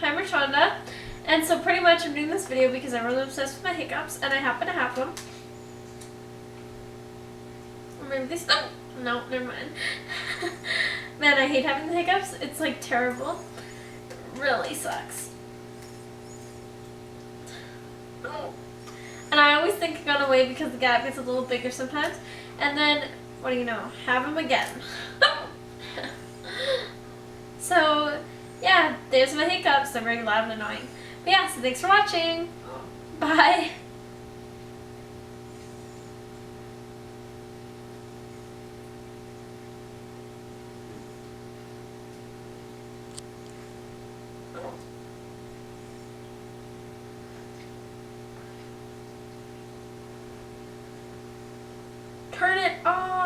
I'm Richanda, and so pretty much I'm doing this video because I'm really obsessed with my hiccups, and I happen to have them. Or maybe this. Oh, no, never mind. Man, I hate having the hiccups. It's like terrible. It really sucks. And I always think I've gone away because the gap gets a little bigger sometimes, and then what do you know? Have them again. So, yeah, there's my hiccups. They're very loud and annoying. But yeah, so thanks for watching. Bye. Turn it off.